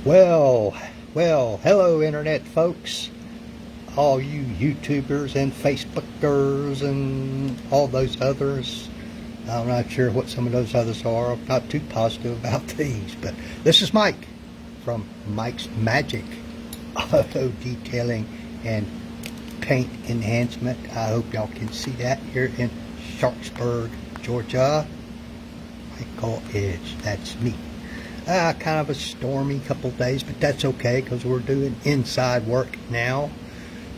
Well, hello internet folks, all you YouTubers and Facebookers and all those others. I'm not sure what some of those others are. I'm not too positive about these, but this is Mike from Mike's Magic Auto Detailing and Paint Enhancement. I hope y'all can see that here in Sharpsburg, Georgia. Michael Edge, that's me. Kind of a stormy couple days, but that's okay because we're doing inside work now.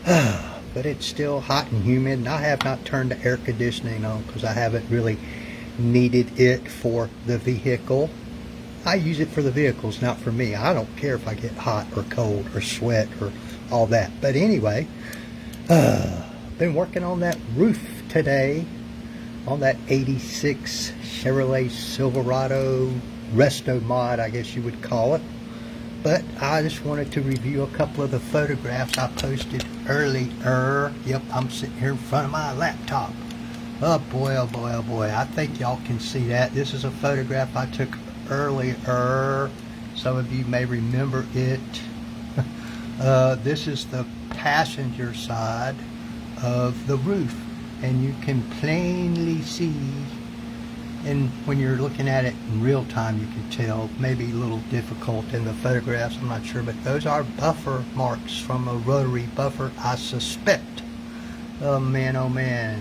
But it's still hot and humid, and I have not turned the air conditioning on because I haven't really needed it for the vehicle. I use it for the vehicles, not for me. I don't care if I get hot or cold or sweat or all that. But anyway, been working on that roof today, on that 86 Chevrolet Silverado resto mod, I guess you would call it. But I just wanted to review a couple of the photographs I posted earlier. Yep, I'm sitting here in front of my laptop. Oh boy, oh boy, oh boy. I think y'all can see that. This is a photograph I took earlier. Some of you may remember it. This is the passenger side of the roof, and you can plainly see, and when you're looking at it in real time you can tell, maybe a little difficult in the photographs, I'm not sure, but those are buffer marks from a rotary buffer, I suspect. Oh man, oh man.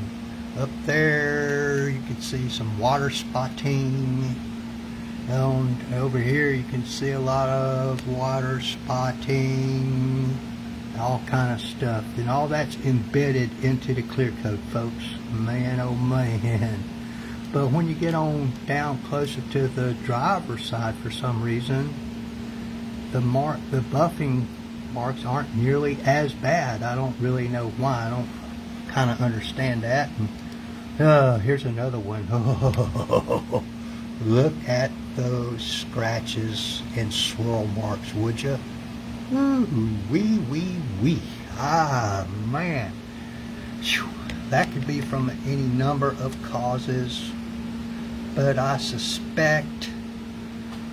Up there you can see some water spotting, and over here you can see a lot of water spotting, all kind of stuff, and all that's embedded into the clear coat, folks. Man, oh man. But when you get on down closer to the driver's side, for some reason, the buffing marks aren't nearly as bad. I don't really know why. I don't kind of understand that. And, here's another one. Look at those scratches and swirl marks, would you? Wee. Ah, man. Whew. That could be from any number of causes, but I suspect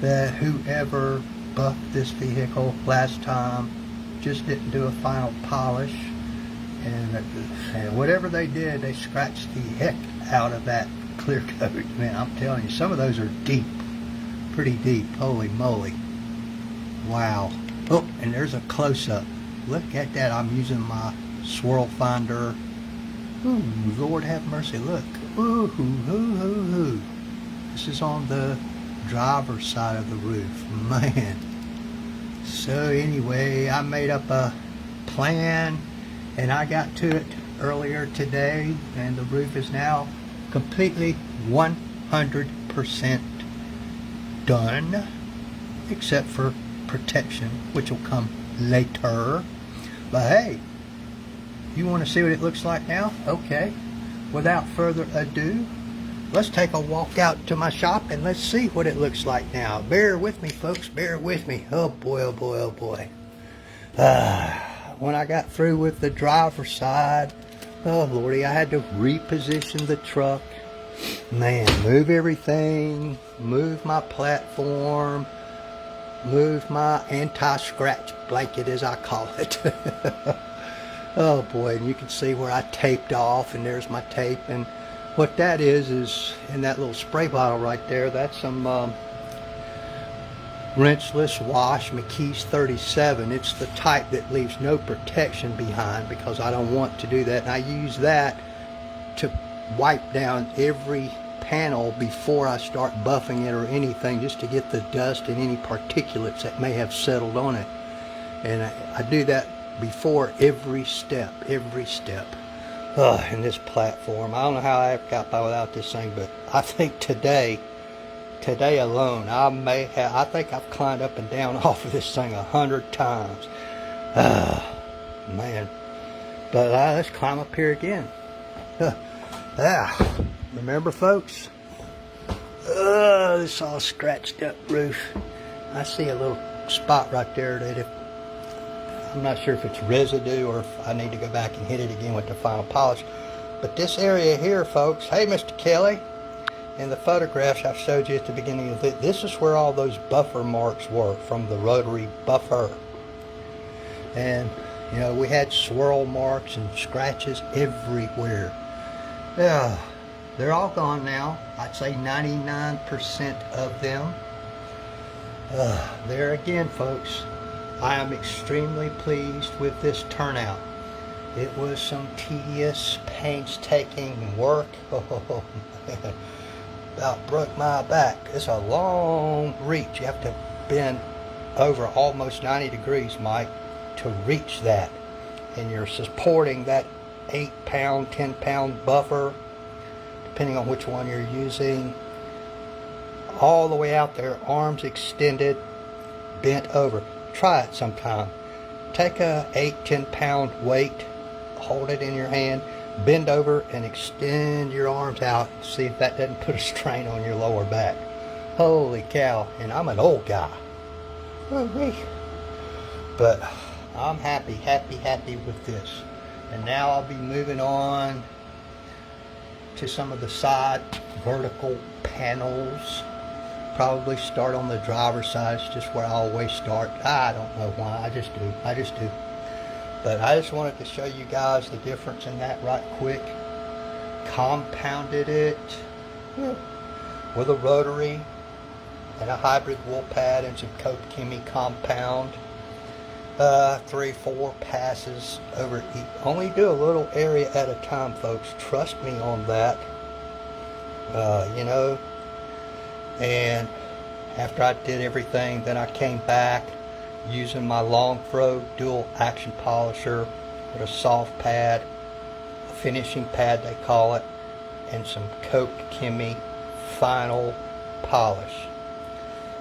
that whoever buffed this vehicle last time just didn't do a final polish, and whatever they did, they scratched the heck out of that clear coat. Man, I'm telling you, some of those are deep, pretty deep. Holy moly. Wow. Oh, and there's a close-up. Look at that. I'm using my swirl finder. Ooh, Lord have mercy, look. Ooh. This is on the driver's side of the roof, man. So anyway, I made up a plan, and I got to it earlier today, and the roof is now completely 100% done, except for protection, which will come later. But hey, you want to see what it looks like now? Okay. Without further ado, let's take a walk out to my shop and let's see what it looks like now. Bear with me, folks. Bear with me. Oh boy, oh boy, oh boy. When I got through with the driver's side, oh lordy, I had to reposition the truck. Man, move everything. Move my platform. Move my anti-scratch blanket, as I call it. Oh boy, and you can see where I taped off, and there's my tape, and what that is in that little spray bottle right there, that's some rinseless wash McKee's 37. It's the type that leaves no protection behind, because I don't want to do that, and I use that to wipe down every panel before I start buffing it or anything, just to get the dust and any particulates that may have settled on it. And I do that before every step. And this platform, I don't know how I got by without this thing, but I think today alone, I think I've climbed up and down off of this thing 100 times. Man. But let's climb up here again. Remember, folks? This all scratched up roof. I see a little spot right there that I'm not sure if it's residue or if I need to go back and hit it again with the final polish. But this area here, folks, hey Mr. Kelly, in the photographs I showed you at the beginning of it, this is where all those buffer marks were from the rotary buffer. And you know, we had swirl marks and scratches everywhere. Yeah, they're all gone now. I'd say 99% of them. There again, folks, I am extremely pleased with this turnout. It was some tedious, painstaking work. Oh, man. About broke my back. It's a long reach. You have to bend over almost 90 degrees, Mike, to reach that. And you're supporting that 8-pound, 10-pound buffer, depending on which one you're using, all the way out there, arms extended, bent over. Try it sometime. Take a 8-10-pound weight, hold it in your hand, bend over and extend your arms out. See if that doesn't put a strain on your lower back. Holy cow. And I'm an old guy. But I'm happy with this. And now I'll be moving on to some of the side vertical panels. Probably start on the driver's side. It's just where I always start. I don't know why. I just do. But I just wanted to show you guys the difference in that right quick. Compounded it with a rotary and a hybrid wool pad and some Coat Chemi compound. 3-4 passes over each. Only do a little area at a time, folks. Trust me on that. You know. And after I did everything, then I came back using my long throw dual action polisher with a soft pad, a finishing pad they call it, and some Coat Chemi final polish.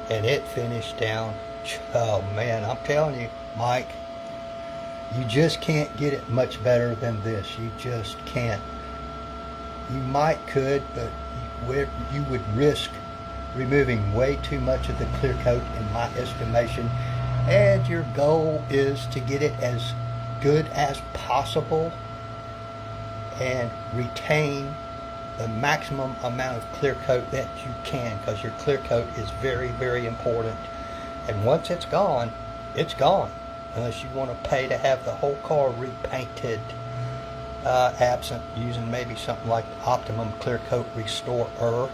And it finished down. Oh man, I'm telling you, Mike, you just can't get it much better than this. You just can't. You might could, but you would risk removing way too much of the clear coat in my estimation. And your goal is to get it as good as possible and retain the maximum amount of clear coat that you can, because your clear coat is very, very important. And once it's gone, unless you want to pay to have the whole car repainted, absent using maybe something like Optimum Clear Coat Restorer,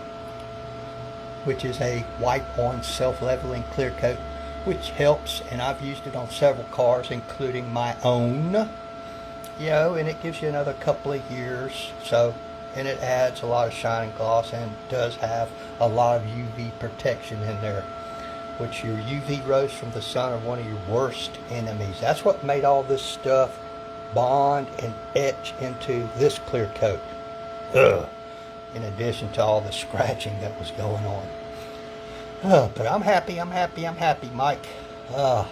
which is a wipe-on self-leveling clear coat, which helps, and I've used it on several cars, including my own. You know, and it gives you another couple of years. So, and it adds a lot of shine and gloss, and does have a lot of UV protection in there, which your UV rays from the sun are one of your worst enemies. That's what made all this stuff bond and etch into this clear coat. In addition to all the scratching that was going on. But I'm happy, Mike. But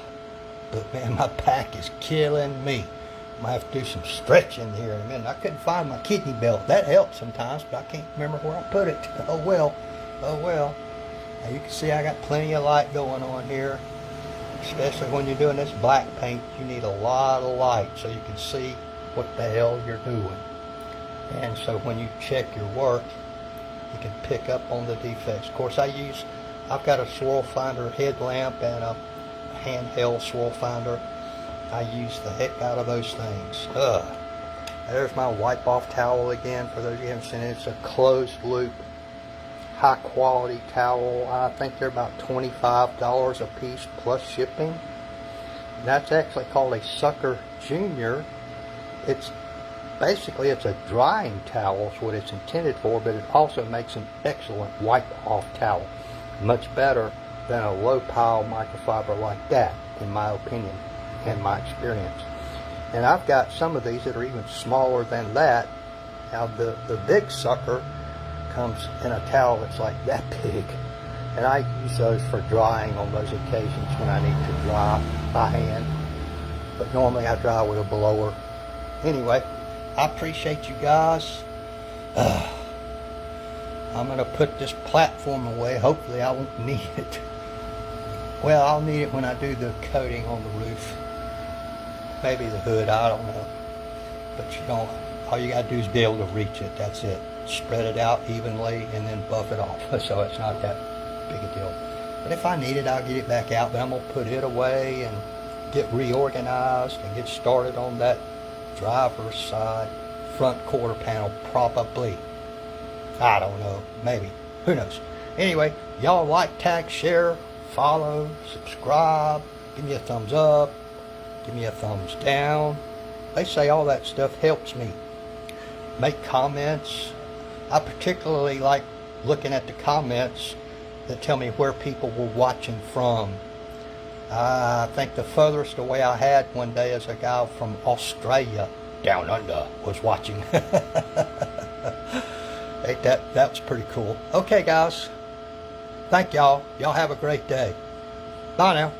man, my back is killing me. I might have to do some stretching here in a minute. I couldn't find my kidney belt. That helps sometimes, but I can't remember where I put it. Oh well. Now you can see I got plenty of light going on here. Especially when you're doing this black paint, you need a lot of light so you can see what the hell you're doing. And so when you check your work, you can pick up on the defects. Of course, I've got a swirl finder headlamp and a handheld swirl finder. I use the heck out of those things. There's my wipe off towel again. For those of you who haven't seen it, it's a closed loop, high quality towel. I think they're about $25 a piece plus shipping. And that's actually called a Sucker Junior. Basically, it's a drying towel, is what it's intended for, but it also makes an excellent wipe-off towel. Much better than a low-pile microfiber like that, in my opinion and my experience. And I've got some of these that are even smaller than that. Now, the big sucker comes in a towel that's like that big. And I use those for drying on those occasions when I need to dry by hand. But normally I dry with a blower. Anyway, I appreciate you guys. I'm going to put this platform away. Hopefully I won't need it. Well, I'll need it when I do the coating on the roof. Maybe the hood, I don't know. But all you got to do is be able to reach it. That's it. spread it out evenly, and then buff it off. So it's not that big a deal. But if I need it, I'll get it back out. But I'm going to put it away and get reorganized and get started on that driver's side front quarter panel, probably. I don't know. Maybe. Who knows? Anyway, y'all like, tag, share, follow, subscribe. Give me a thumbs up. Give me a thumbs down. They say all that stuff helps me. Make comments. I particularly like looking at the comments that tell me where people were watching from. I think the furthest away I had one day is a guy from Australia, down under, was watching. That was pretty cool. Okay, guys. Thank y'all. Y'all have a great day. Bye now.